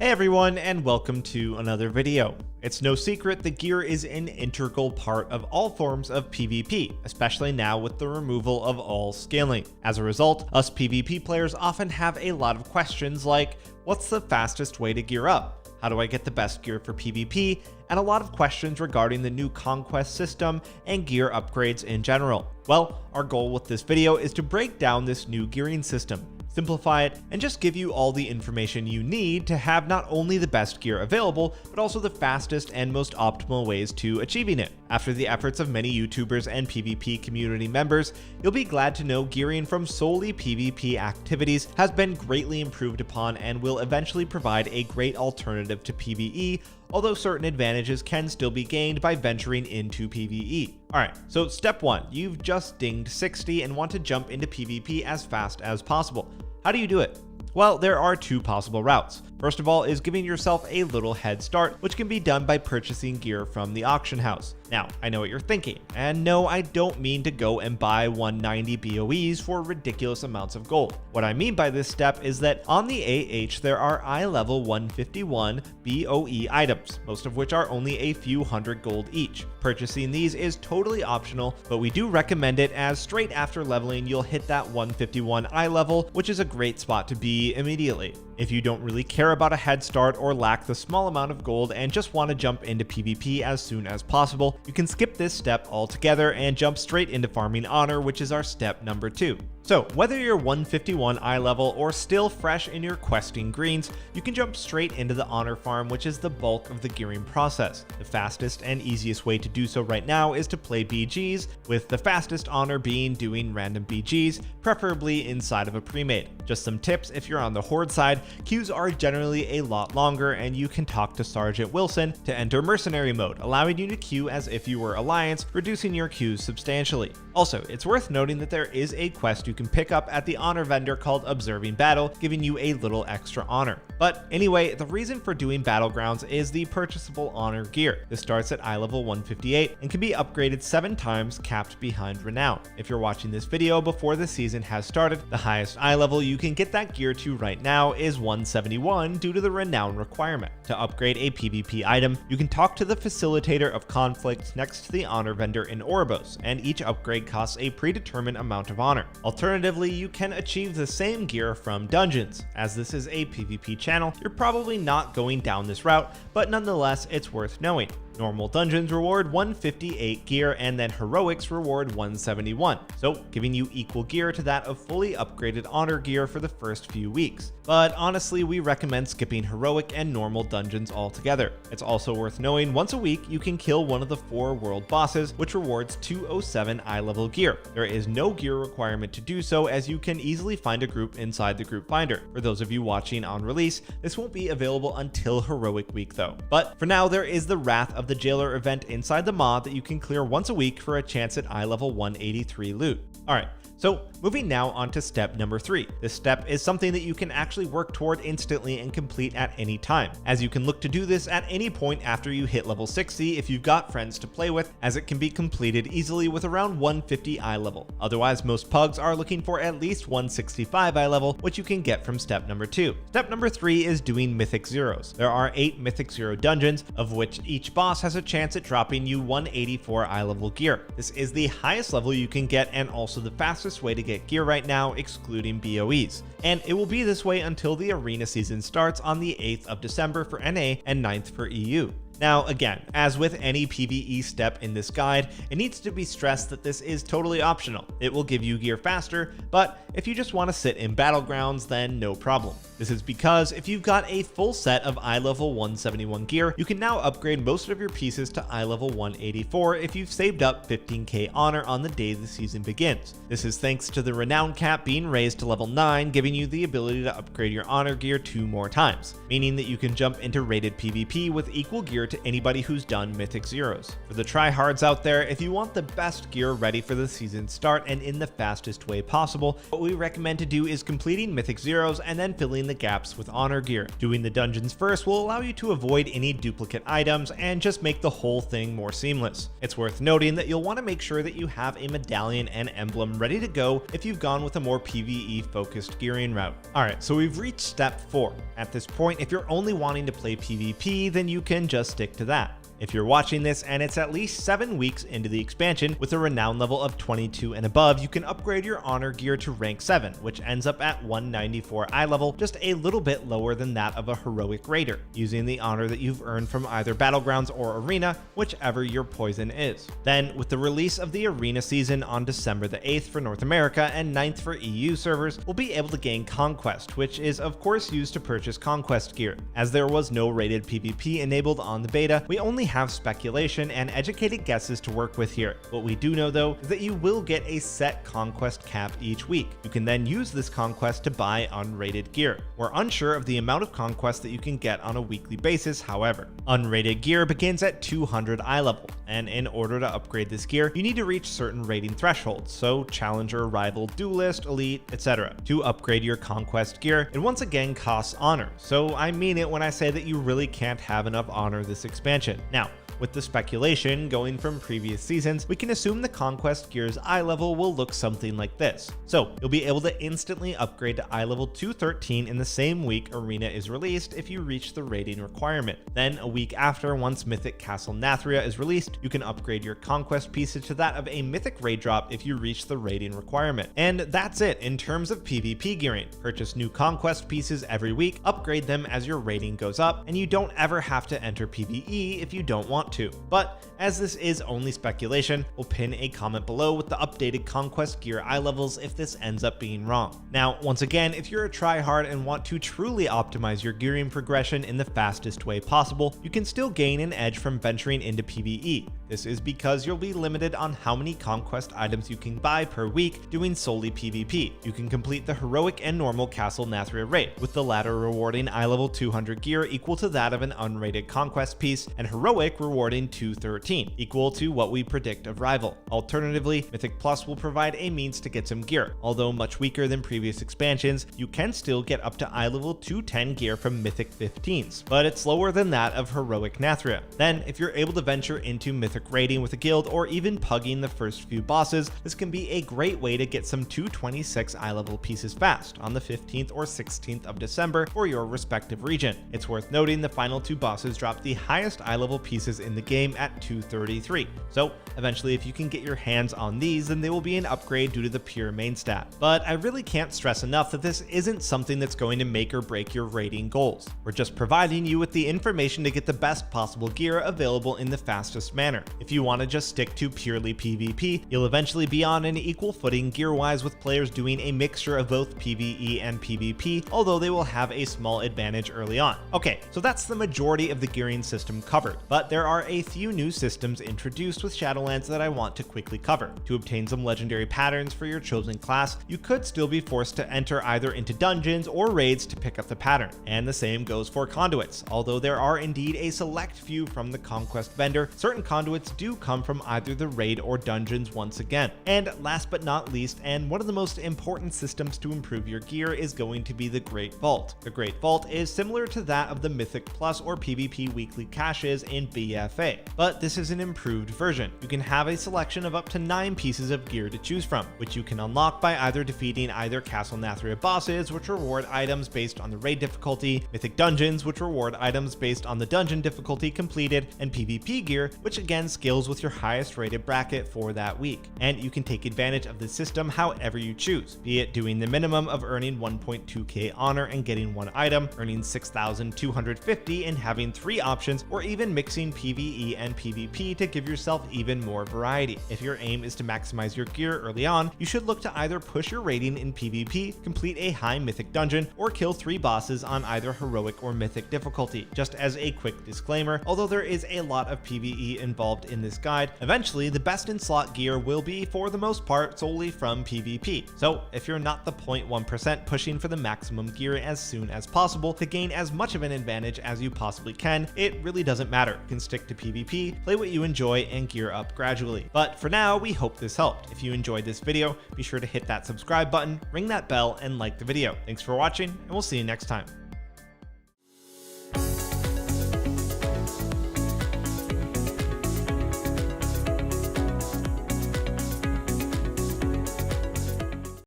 Hey everyone, and welcome to another video. It's no secret that gear is an integral part of all forms of PvP, especially now with the removal of all scaling. As a result, us PvP players often have a lot of questions like, what's the fastest way to gear up? How do I get the best gear for PvP? And a lot of questions regarding the new conquest system and gear upgrades in general. Well, our goal with this video is to break down this new gearing system, simplify it, and just give you all the information you need to have not only the best gear available, but also the fastest and most optimal ways to achieving it. After the efforts of many YouTubers and PvP community members, you'll be glad to know gearing from solely PvP activities has been greatly improved upon and will eventually provide a great alternative to PvE, although certain advantages can still be gained by venturing into PvE. Alright, so step 1, you've just dinged 60 and want to jump into PvP as fast as possible. How do you do it? Well, there are two possible routes. First of all is giving yourself a little head start, which can be done by purchasing gear from the auction house. Now, I know what you're thinking, and no, I don't mean to go and buy 190 BOEs for ridiculous amounts of gold. What I mean by this step is that on the AH there are iLvl 151 BOE items, most of which are only a few hundred gold each. Purchasing these is totally optional, but we do recommend it as straight after leveling you'll hit that 151 iLvl, which is a great spot to be immediately. If you don't really care about a head start or lack the small amount of gold and just want to jump into PvP as soon as possible, you can skip this step altogether and jump straight into farming honor, which is our step number 2. So whether you're 151 iLvl or still fresh in your questing greens, you can jump straight into the honor farm, which is the bulk of the gearing process. The fastest and easiest way to do so right now is to play BGs, with the fastest honor being doing random BGs, preferably inside of a pre-made. Just some tips if you're on the horde side, queues are generally a lot longer and you can talk to Sergeant Wilson to enter mercenary mode, allowing you to queue as if you were Alliance, reducing your queues substantially. Also, it's worth noting that there is a quest you can pick up at the honor vendor called Observing Battle, giving you a little extra honor. But anyway, the reason for doing Battlegrounds is the purchasable honor gear. This starts at iLvl 158 and can be upgraded 7 times, capped behind Renown. If you're watching this video before the season has started, the highest iLvl you can get that gear to right now is 171 due to the Renown requirement. To upgrade a PvP item, you can talk to the facilitator of conflict next to the honor vendor in Oribos, and each upgrade costs a predetermined amount of honor. Alternatively, you can achieve the same gear from dungeons. As this is a PvP channel, you're probably not going down this route, but nonetheless, it's worth knowing. Normal dungeons reward 158 gear and then heroics reward 171, so giving you equal gear to that of fully upgraded honor gear for the first few weeks. But honestly, we recommend skipping heroic and normal dungeons altogether. It's also worth knowing once a week you can kill one of the 4 world bosses, which rewards 207 iLvl gear. There is no gear requirement to do so, as you can easily find a group inside the group finder. For those of you watching on release, this won't be available until heroic week though. But for now, there is the Wrath of the Jailer event inside the mod that you can clear once a week for a chance at iLvl 183 loot. Alright, so moving now on to step number 3. This step is something that you can actually work toward instantly and complete at any time, as you can look to do this at any point after you hit level 60 if you've got friends to play with, as it can be completed easily with around 150 iLvl. Otherwise, most pugs are looking for at least 165 iLvl, which you can get from step number 2. Step number 3 is doing Mythic Zeros. There are 8 Mythic Zero dungeons, of which each boss has a chance at dropping you 184 iLvl gear. This is the highest level you can get and also the fastest way to get gear right now, excluding BOEs. And it will be this way until the arena season starts on the 8th of December for NA and 9th for EU. Now again, as with any PvE step in this guide, it needs to be stressed that this is totally optional. It will give you gear faster, but if you just want to sit in Battlegrounds, then no problem. This is because if you've got a full set of iLvl 171 gear, you can now upgrade most of your pieces to iLvl 184 if you've saved up 15k honor on the day the season begins. This is thanks to the Renown cap being raised to level 9, giving you the ability to upgrade your honor gear 2 more times, meaning that you can jump into rated PvP with equal gear gear to anybody who's done Mythic Zeros. For the tryhards out there, if you want the best gear ready for the season start and in the fastest way possible, what we recommend to do is completing Mythic Zeros and then filling the gaps with honor gear. Doing the dungeons first will allow you to avoid any duplicate items and just make the whole thing more seamless. It's worth noting that you'll want to make sure that you have a medallion and emblem ready to go if you've gone with a more PvE focused gearing route. Alright, so we've reached step 4. At this point, if you're only wanting to play PvP, then you can just stick to that. If you're watching this and it's at least 7 weeks into the expansion with a renown level of 22 and above, you can upgrade your honor gear to rank 7, which ends up at 194 eye level, just a little bit lower than that of a heroic raider, using the honor that you've earned from either battlegrounds or arena, whichever your poison is. Then, with the release of the arena season on December the 8th for North America and 9th for EU servers, we'll be able to gain conquest, which is of course used to purchase conquest gear. As there was no rated PvP enabled on the beta, we only have speculation and educated guesses to work with here. What we do know though is that you will get a set conquest cap each week. You can then use this conquest to buy unrated gear. We're unsure of the amount of conquest that you can get on a weekly basis, however. Unrated gear begins at 200 eye level, and in order to upgrade this gear, you need to reach certain rating thresholds, so challenger, rival, duelist, elite, etc. To upgrade your conquest gear, it once again costs honor, so I mean it when I say that you really can't have enough honor this expansion. Now, with the speculation going from previous seasons, we can assume the conquest gear's eye level will look something like this. So you'll be able to instantly upgrade to eye level 213 in the same week arena is released if you reach the rating requirement. Then a week after, once Mythic Castle Nathria is released, you can upgrade your conquest pieces to that of a Mythic raid drop if you reach the rating requirement. And that's it in terms of PvP gearing. Purchase new conquest pieces every week, upgrade them as your rating goes up, and you don't ever have to enter PvE if you don't want to. But as this is only speculation, we'll pin a comment below with the updated conquest gear eye levels if this ends up being wrong. Now, once again, if you're a tryhard and want to truly optimize your gearing progression in the fastest way possible, you can still gain an edge from venturing into PvE. This is because you'll be limited on how many conquest items you can buy per week doing solely PvP. You can complete the heroic and normal Castle Nathria raid, with the latter rewarding eye level 200 gear equal to that of an unrated conquest piece, and heroic rewarding 213, equal to what we predict of rival. Alternatively, Mythic Plus will provide a means to get some gear. Although much weaker than previous expansions, you can still get up to eye level 210 gear from Mythic 15s, but it's lower than that of heroic Nathria. Then, if you're able to venture into Mythic raiding with a guild or even pugging the first few bosses, this can be a great way to get some 226 eye level pieces fast on the 15th or 16th of December for your respective region. It's worth noting the final 2 bosses drop the highest eye level pieces in the game at 233, so eventually if you can get your hands on these, then they will be an upgrade due to the pure main stat. But I really can't stress enough that this isn't something that's going to make or break your raiding goals. We're just providing you with the information to get the best possible gear available in the fastest manner. If you want to just stick to purely PvP, you'll eventually be on an equal footing gear-wise with players doing a mixture of both PvE and PvP, although they will have a small advantage early on. Okay, so that's the majority of the gearing system covered, but there are a few new systems introduced with Shadowlands that I want to quickly cover. To obtain some legendary patterns for your chosen class, you could still be forced to enter either into dungeons or raids to pick up the pattern, and the same goes for conduits. Although there are indeed a select few from the conquest vendor, certain conduits do come from either the raid or dungeons once again. And last but not least, and one of the most important systems to improve your gear, is going to be the Great Vault. The Great Vault is similar to that of the Mythic Plus or PvP weekly caches in BFA, but this is an improved version. You can have a selection of up to 9 pieces of gear to choose from, which you can unlock by either defeating either Castle Nathria bosses, which reward items based on the raid difficulty, Mythic dungeons, which reward items based on the dungeon difficulty completed, and PvP gear, which again scales with your highest rated bracket for that week. And you can take advantage of the system however you choose, be it doing the minimum of earning 1.2k honor and getting 1 item, earning 6,250 and having 3 options, or even mixing PvE and PvP to give yourself even more variety. If your aim is to maximize your gear early on, you should look to either push your rating in PvP, complete a high mythic dungeon, or kill 3 bosses on either heroic or mythic difficulty. Just as a quick disclaimer, although there is a lot of PvE involved involved in this guide, eventually the best in slot gear will be, for the most part, solely from PvP. So if you're not the 0.1% pushing for the maximum gear as soon as possible to gain as much of an advantage as you possibly can, it really doesn't matter. You can stick to PvP, play what you enjoy, and gear up gradually. But for now, we hope this helped. If you enjoyed this video, be sure to hit that subscribe button, ring that bell, and like the video. Thanks for watching, and we'll see you next time.